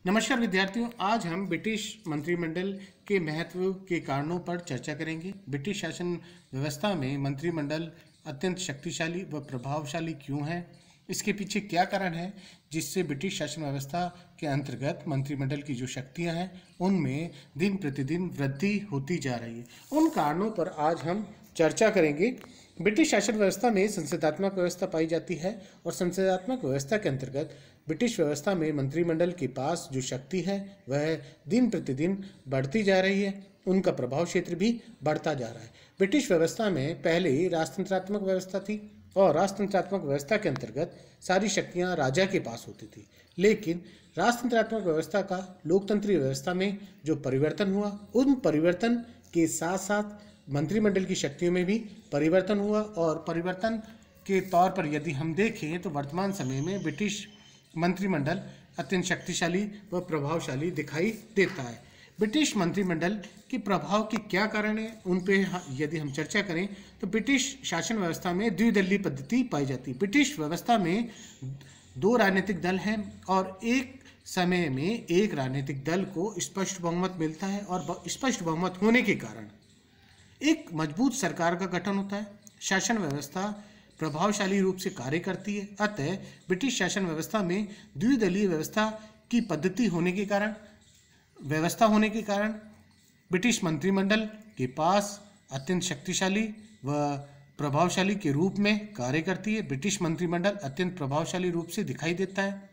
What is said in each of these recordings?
नमस्कार विद्यार्थियों, आज हम ब्रिटिश मंत्रिमंडल के महत्व के कारणों पर चर्चा करेंगे। ब्रिटिश शासन व्यवस्था में मंत्रिमंडल अत्यंत शक्तिशाली व प्रभावशाली क्यों है, इसके पीछे क्या कारण है जिससे ब्रिटिश शासन व्यवस्था के अंतर्गत मंत्रिमंडल की जो शक्तियां हैं उनमें दिन प्रतिदिन वृद्धि होती जा रही है। उन कारणों पर आज हम चर्चा करेंगे। ब्रिटिश शासन व्यवस्था में संसदात्मक व्यवस्था पाई जाती है और संसदात्मक व्यवस्था के अंतर्गत ब्रिटिश व्यवस्था में मंत्रिमंडल के पास जो शक्ति है वह दिन प्रतिदिन बढ़ती जा रही है। उनका प्रभाव क्षेत्र भी बढ़ता जा रहा है। ब्रिटिश व्यवस्था में पहले राजतंत्रात्मक व्यवस्था थी और राजतंत्रात्मक व्यवस्था के अंतर्गत सारी शक्तियां राजा के पास होती थी, लेकिन राजतंत्रात्मक व्यवस्था का लोकतंत्रीय व्यवस्था में जो परिवर्तन हुआ, उन परिवर्तन के साथ साथ मंत्रिमंडल की शक्तियों में भी परिवर्तन हुआ। और परिवर्तन के तौर पर यदि हम देखें तो वर्तमान समय में ब्रिटिश मंत्रिमंडल अत्यंत शक्तिशाली व प्रभावशाली दिखाई देता है। ब्रिटिश मंत्रिमंडल के प्रभाव के क्या कारण है, उन पे यदि हम चर्चा करें तो ब्रिटिश शासन व्यवस्था में द्विदलीय पद्धति पाई जाती है। ब्रिटिश व्यवस्था में दो राजनीतिक दल हैं और एक समय में एक राजनीतिक दल को स्पष्ट बहुमत मिलता है और स्पष्ट बहुमत होने के कारण एक मजबूत सरकार का गठन होता है। शासन व्यवस्था प्रभावशाली रूप से कार्य करती है। अतः ब्रिटिश शासन व्यवस्था में द्विदलीय व्यवस्था की पद्धति होने के कारण ब्रिटिश मंत्रिमंडल के पास अत्यंत शक्तिशाली व प्रभावशाली के रूप में कार्य करती है। ब्रिटिश मंत्रिमंडल अत्यंत प्रभावशाली रूप से दिखाई देता है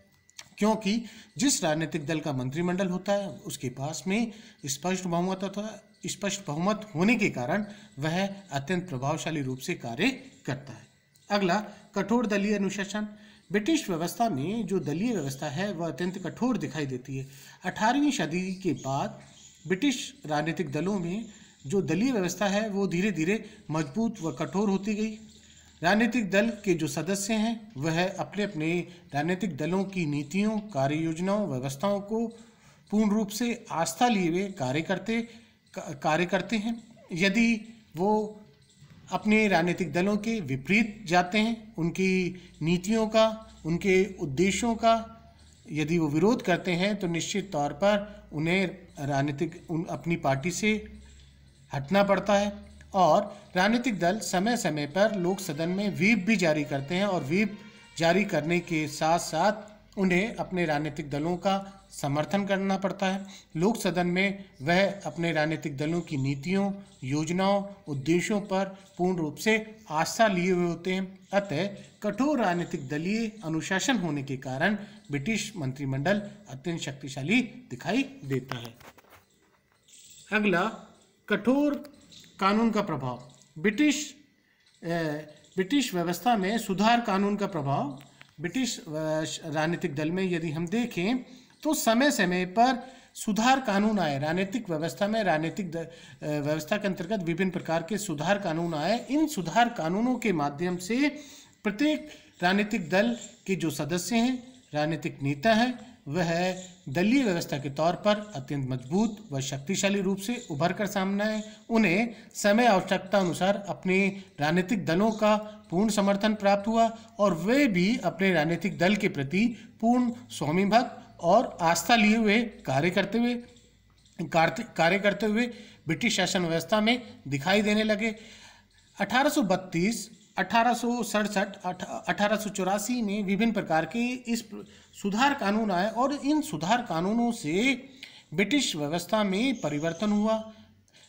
क्योंकि जिस राजनीतिक दल का मंत्रिमंडल होता है उसके पास में स्पष्ट बहुमत होता है। स्पष्ट बहुमत होने के कारण वह अत्यंत प्रभावशाली रूप से कार्य करता है। अगला, कठोर दलीय अनुशासन। ब्रिटिश व्यवस्था में जो दलीय व्यवस्था है वह अत्यंत कठोर दिखाई देती है। 18वीं सदी के बाद ब्रिटिश राजनीतिक दलों में जो दलीय व्यवस्था है वो धीरे धीरे मजबूत व कठोर होती गई। राजनीतिक दल के जो सदस्य हैं वह अपने अपने राजनीतिक दलों की नीतियों, कार्य योजनाओं, व्यवस्थाओं को पूर्ण रूप से आस्था लिए हुए कार्य करते हैं। यदि वो अपने राजनीतिक दलों के विपरीत जाते हैं, उनकी नीतियों का, उनके उद्देश्यों का यदि वो विरोध करते हैं तो निश्चित तौर पर उन्हें अपनी पार्टी से हटना पड़ता है। और राजनीतिक दल समय समय पर लोक सदन में व्हीप भी जारी करते हैं और व्हीप जारी करने के साथ साथ उन्हें अपने राजनीतिक दलों का समर्थन करना पड़ता है। लोक सदन में वह अपने राजनीतिक दलों की नीतियों, योजनाओं, उद्देश्यों पर पूर्ण रूप से आस्था लिए हुए होते हैं। अतः कठोर राजनीतिक दलीय अनुशासन होने के कारण ब्रिटिश मंत्रिमंडल अत्यंत शक्तिशाली दिखाई देता है। अगला, कठोर कानून का प्रभाव। ब्रिटिश व्यवस्था में सुधार कानून का प्रभाव। ब्रिटिश राजनीतिक दल में यदि हम देखें तो समय समय पर सुधार कानून आए। राजनीतिक व्यवस्था में राजनीतिक व्यवस्था के अंतर्गत विभिन्न प्रकार के सुधार कानून आए। इन सुधार कानूनों के माध्यम से प्रत्येक राजनीतिक दल के जो सदस्य हैं, राजनीतिक नेता हैं, वह दलीय व्यवस्था के तौर पर अत्यंत मजबूत व शक्तिशाली रूप से उभर कर सामने आए। उन्हें समय आवश्यकता अनुसार अपने राजनीतिक दलों का पूर्ण समर्थन प्राप्त हुआ और वे भी अपने राजनीतिक दल के प्रति पूर्ण स्वामिभक्त और आस्था लिए हुए कार्य करते हुए ब्रिटिश शासन व्यवस्था में दिखाई देने लगे। 1832, 1867, 1884 में विभिन्न प्रकार के इस सुधार कानून आए और इन सुधार कानूनों से ब्रिटिश व्यवस्था में परिवर्तन हुआ।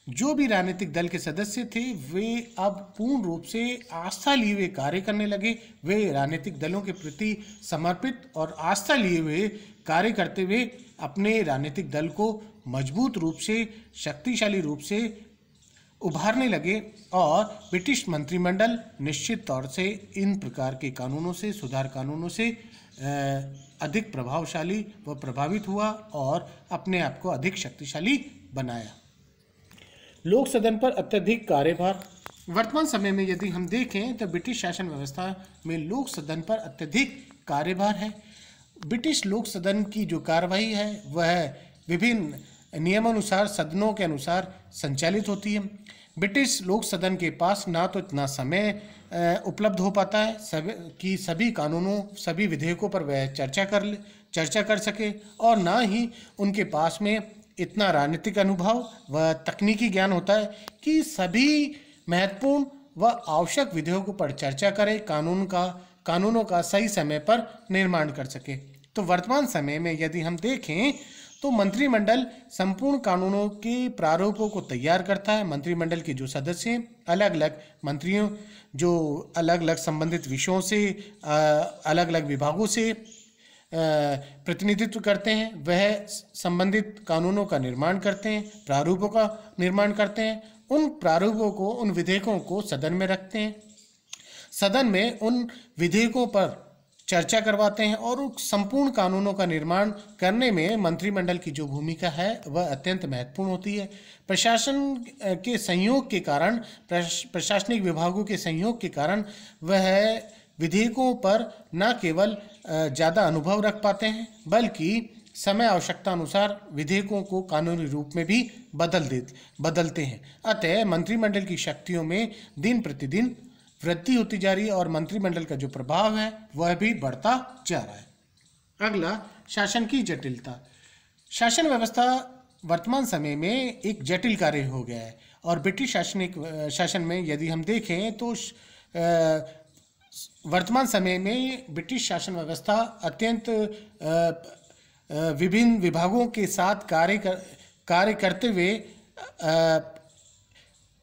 जो भी राजनीतिक दल के सदस्य थे वे अब पूर्ण रूप से आस्था लिए हुए कार्य करने लगे। वे राजनीतिक दलों के प्रति समर्पित और आस्था लिए हुए कार्य करते हुए अपने राजनीतिक दल को मजबूत रूप से, शक्तिशाली रूप से उभारने लगे और ब्रिटिश मंत्रिमंडल निश्चित तौर से इन प्रकार के कानूनों से, सुधार कानूनों से अधिक प्रभावशाली व प्रभावित हुआ और अपने आप को अधिक शक्तिशाली बनाया। लोक सदन पर अत्यधिक कार्यभार। वर्तमान समय में यदि हम देखें तो ब्रिटिश शासन व्यवस्था में लोक सदन पर अत्यधिक कार्यभार है। ब्रिटिश लोक सदन की जो कार्रवाई है वह विभिन्न नियमानुसार, सदनों के अनुसार संचालित होती है। ब्रिटिश लोक सदन के पास ना तो इतना समय उपलब्ध हो पाता है सभी कानूनों, सभी विधेयकों पर वह चर्चा चर्चा कर सके और ना ही उनके पास में इतना राजनीतिक अनुभव व तकनीकी ज्ञान होता है कि सभी महत्वपूर्ण व आवश्यक विधेयकों पर चर्चा करे, कानूनों का सही समय पर निर्माण कर सके। तो वर्तमान समय में यदि हम देखें तो मंत्रिमंडल संपूर्ण कानूनों के प्रारूपों को तैयार करता है। मंत्रिमंडल के जो सदस्य अलग अलग मंत्रियों जो अलग अलग संबंधित विषयों से अलग अलग विभागों से प्रतिनिधित्व करते हैं, वह संबंधित कानूनों का निर्माण करते हैं, प्रारूपों का निर्माण करते हैं। उन प्रारूपों को, उन विधेयकों को सदन में रखते हैं, सदन में उन विधेयकों पर चर्चा करवाते हैं और संपूर्ण कानूनों का निर्माण करने में मंत्रिमंडल की जो भूमिका है वह अत्यंत महत्वपूर्ण होती है। प्रशासन के सहयोग के कारण, प्रशासनिक विभागों के सहयोग के कारण वह विधेयकों पर न केवल ज़्यादा अनुभव रख पाते हैं बल्कि समय आवश्यकता अनुसार विधेयकों को कानूनी रूप में भी बदलते हैं। अतः मंत्रिमंडल की शक्तियों में दिन प्रतिदिन वृद्धि होती जा रही है और मंत्रिमंडल का जो प्रभाव है वह भी बढ़ता जा रहा है। अगला, शासन की जटिलता। शासन व्यवस्था वर्तमान समय में एक जटिल कार्य हो गया है और ब्रिटिश शासन में यदि हम देखें तो वर्तमान समय में ब्रिटिश शासन व्यवस्था अत्यंत विभिन्न विभागों के साथ कार्य करते हुए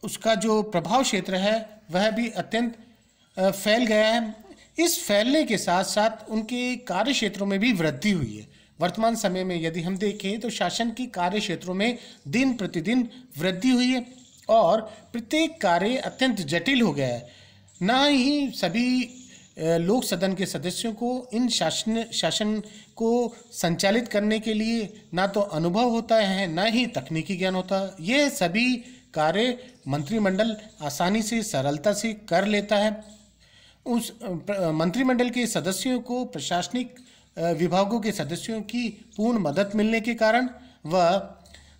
उसका जो प्रभाव क्षेत्र है वह भी अत्यंत फैल गया है। इस फैलने के साथ साथ उनके कार्य क्षेत्रों में भी वृद्धि हुई है। वर्तमान समय में यदि हम देखें तो शासन की कार्य क्षेत्रों में दिन प्रतिदिन वृद्धि हुई है और प्रत्येक कार्य अत्यंत जटिल हो गया है। ना ही सभी लोक सदन के सदस्यों को इन शासन को संचालित करने के लिए ना तो अनुभव होता है, ना ही तकनीकी ज्ञान होता है। यह सभी कार्य मंत्रिमंडल आसानी से, सरलता से कर लेता है। उस मंत्रिमंडल के सदस्यों को प्रशासनिक विभागों के सदस्यों की पूर्ण मदद मिलने के कारण वह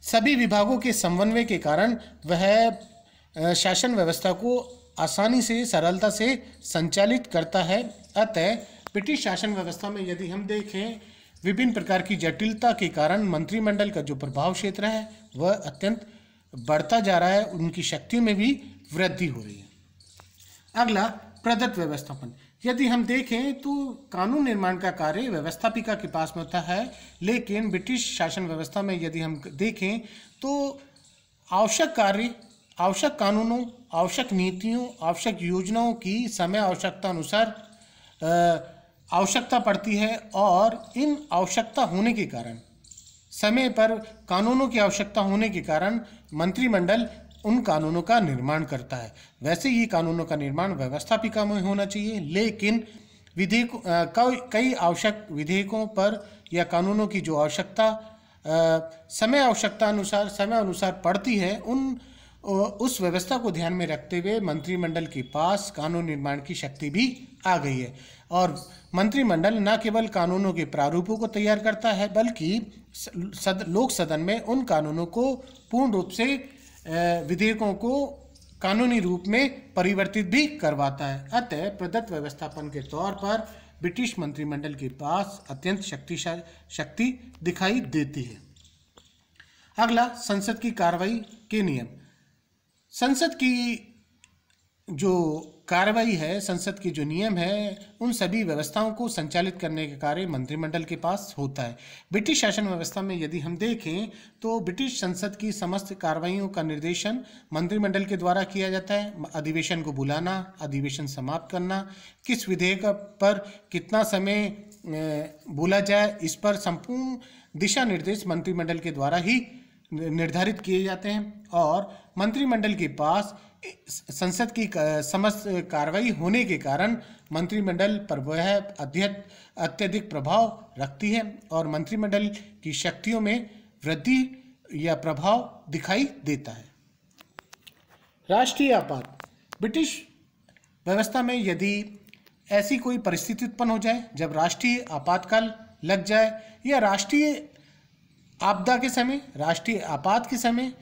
सभी विभागों के समन्वय के कारण वह शासन व्यवस्था को आसानी से, सरलता से संचालित करता है। अतः ब्रिटिश शासन व्यवस्था में यदि हम देखें विभिन्न प्रकार की जटिलता के कारण मंत्रिमंडल का जो प्रभाव क्षेत्र है वह अत्यंत बढ़ता जा रहा है, उनकी शक्तियों में भी वृद्धि हो रही है। अगला, प्रदत्त व्यवस्थापन। यदि हम देखें तो कानून निर्माण का कार्य व्यवस्थापिका के पास में होता है, लेकिन ब्रिटिश शासन व्यवस्था में यदि हम देखें तो आवश्यक कार्य, आवश्यक कानूनों, आवश्यक नीतियों, आवश्यक योजनाओं की समय आवश्यकता अनुसार आवश्यकता पड़ती है और इन आवश्यकता होने के कारण, समय पर कानूनों की आवश्यकता होने के कारण मंत्रिमंडल उन कानूनों का निर्माण करता है। वैसे ही कानूनों का निर्माण व्यवस्थापिका में होना चाहिए, लेकिन कई आवश्यक विधेयकों पर या कानूनों की जो आवश्यकता समय अनुसार पड़ती है, उस व्यवस्था को ध्यान में रखते हुए मंत्रिमंडल के पास कानून निर्माण की शक्ति भी आ गई है और मंत्रिमंडल न केवल कानूनों के प्रारूपों को तैयार करता है बल्कि लोक सदन में उन कानूनों को पूर्ण रूप से विधेयकों को कानूनी रूप में परिवर्तित भी करवाता है। अतः प्रदत्त व्यवस्थापन के तौर पर ब्रिटिश मंत्रिमंडल के पास अत्यंत शक्ति दिखाई देती है। अगला, संसद की कार्रवाई के नियम। संसद की जो कार्रवाई है, संसद के जो नियम है, उन सभी व्यवस्थाओं को संचालित करने का कार्य मंत्रिमंडल के पास होता है। ब्रिटिश शासन व्यवस्था में यदि हम देखें तो ब्रिटिश संसद की समस्त कार्रवाइयों का निर्देशन मंत्रिमंडल के द्वारा किया जाता है। अधिवेशन को बुलाना, अधिवेशन समाप्त करना, किस विधेयक पर कितना समय बोला जाए, इस पर संपूर्ण दिशा निर्देश मंत्रिमंडल के द्वारा ही निर्धारित किए जाते हैं और मंत्रिमंडल के पास संसद की समस्त कार्रवाई होने के कारण मंत्रिमंडल पर वह अत्यधिक प्रभाव रखती है और मंत्रिमंडल की शक्तियों में वृद्धि या प्रभाव दिखाई देता है। राष्ट्रीय आपात। ब्रिटिश व्यवस्था में यदि ऐसी कोई परिस्थिति उत्पन्न हो जाए जब राष्ट्रीय आपातकाल लग जाए या राष्ट्रीय आपदा के समय, राष्ट्रीय आपात के समय,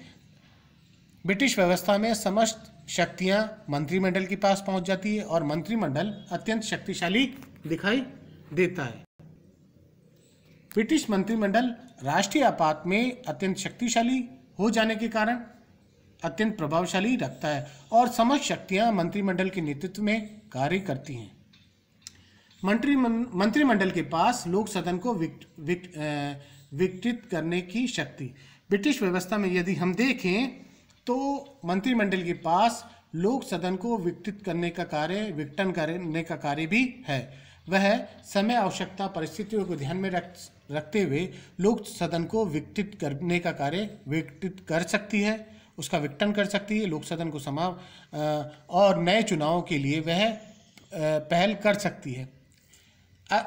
ब्रिटिश व्यवस्था में समस्त शक्तियां मंत्रिमंडल के पास पहुंच जाती है और मंत्रिमंडल अत्यंत शक्तिशाली दिखाई देता है। ब्रिटिश मंत्रिमंडल राष्ट्रीय आपात में अत्यंत शक्तिशाली हो जाने के कारण अत्यंत प्रभावशाली रखता है और समस्त शक्तियां मंत्रिमंडल के नेतृत्व में कार्य करती हैं। मंत्रिमंडल के पास लोक सदन को विघटित करने की शक्ति। ब्रिटिश व्यवस्था में यदि हम देखें तो मंत्रिमंडल के पास लोक सदन को विघटित करने का कार्य, विघटन करने का कार्य भी है। वह समय, आवश्यकता, परिस्थितियों को ध्यान में रखते हुए लोक सदन को विघटित करने का कार्य विघटित कर सकती है, उसका विघटन कर सकती है, लोक सदन को और नए चुनावों के लिए वह पहल कर सकती है।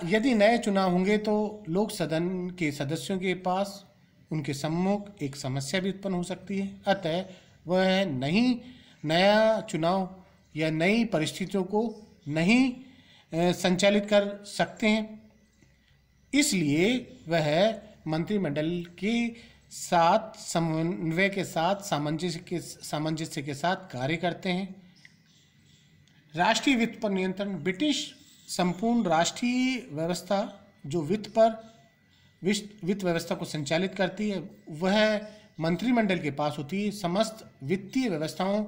यदि नए चुनाव होंगे तो लोक सदन के सदस्यों के पास उनके सम्मुख एक समस्या भी उत्पन्न हो सकती है, अतः वह नया चुनाव या नई परिस्थितियों को नहीं संचालित कर सकते हैं। इसलिए वह मंत्रिमंडल के साथ समन्वय के साथ सामंजस्य के साथ कार्य करते हैं। राष्ट्रीय वित्त पर नियंत्रण। ब्रिटिश संपूर्ण राष्ट्रीय व्यवस्था जो वित्त व्यवस्था को संचालित करती है वह मंत्रिमंडल के पास होती है। समस्त वित्तीय व्यवस्थाओं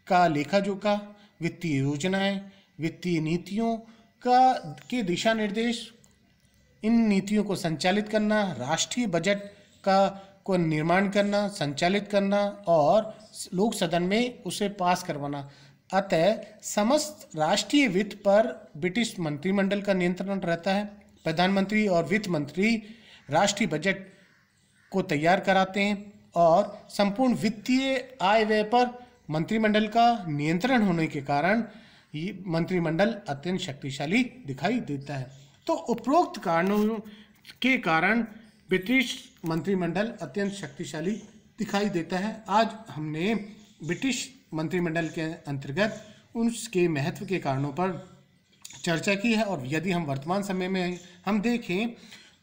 का लेखा जोखा, वित्तीय योजनाएं, वित्तीय नीतियों के दिशा निर्देश, इन नीतियों को संचालित करना, राष्ट्रीय बजट को निर्माण करना, संचालित करना और लोक सदन में उसे पास करवाना। अतः समस्त राष्ट्रीय वित्त पर ब्रिटिश मंत्रिमंडल का नियंत्रण रहता है। प्रधानमंत्री और वित्त मंत्री राष्ट्रीय बजट को तैयार कराते हैं और संपूर्ण वित्तीय आय व्यय पर मंत्रिमंडल का नियंत्रण होने के कारण ये मंत्रिमंडल अत्यंत शक्तिशाली दिखाई देता है। तो उपरोक्त कारणों के कारण ब्रिटिश मंत्रिमंडल अत्यंत शक्तिशाली दिखाई देता है। आज हमने ब्रिटिश मंत्रिमंडल के अंतर्गत उसके महत्व के कारणों पर चर्चा की है और यदि हम वर्तमान समय में हम देखें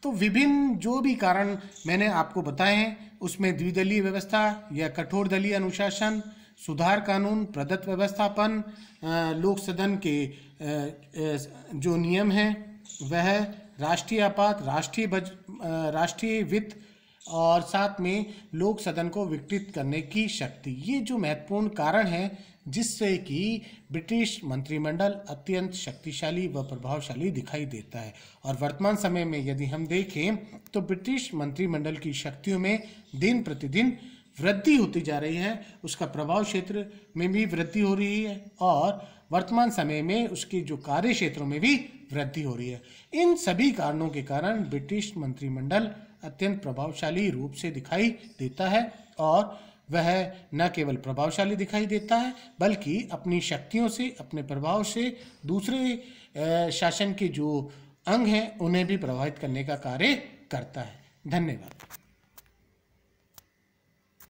तो विभिन्न जो भी कारण मैंने आपको बताए हैं उसमें द्विदलीय व्यवस्था या कठोर दलीय अनुशासन, सुधार कानून, प्रदत्त व्यवस्थापन, लोक सदन के जो नियम हैं वह, राष्ट्रीय आपात, राष्ट्रीय वित्त और साथ में लोक सदन को विघटित करने की शक्ति, ये जो महत्वपूर्ण कारण है जिससे कि ब्रिटिश मंत्रिमंडल अत्यंत शक्तिशाली व प्रभावशाली दिखाई देता है। और वर्तमान समय में यदि हम देखें तो ब्रिटिश मंत्रिमंडल की शक्तियों में दिन प्रतिदिन वृद्धि होती जा रही है, उसका प्रभाव क्षेत्र में भी वृद्धि हो रही है और वर्तमान समय में उसके जो कार्य क्षेत्रों में भी वृद्धि हो रही है। इन सभी कारणों के कारण ब्रिटिश मंत्रिमंडल अत्यंत प्रभावशाली रूप से दिखाई देता है और वह न केवल प्रभावशाली दिखाई देता है बल्कि अपनी शक्तियों से, अपने प्रभाव से दूसरे शासन के जो अंग हैं उन्हें भी प्रभावित करने का कार्य करता है। धन्यवाद।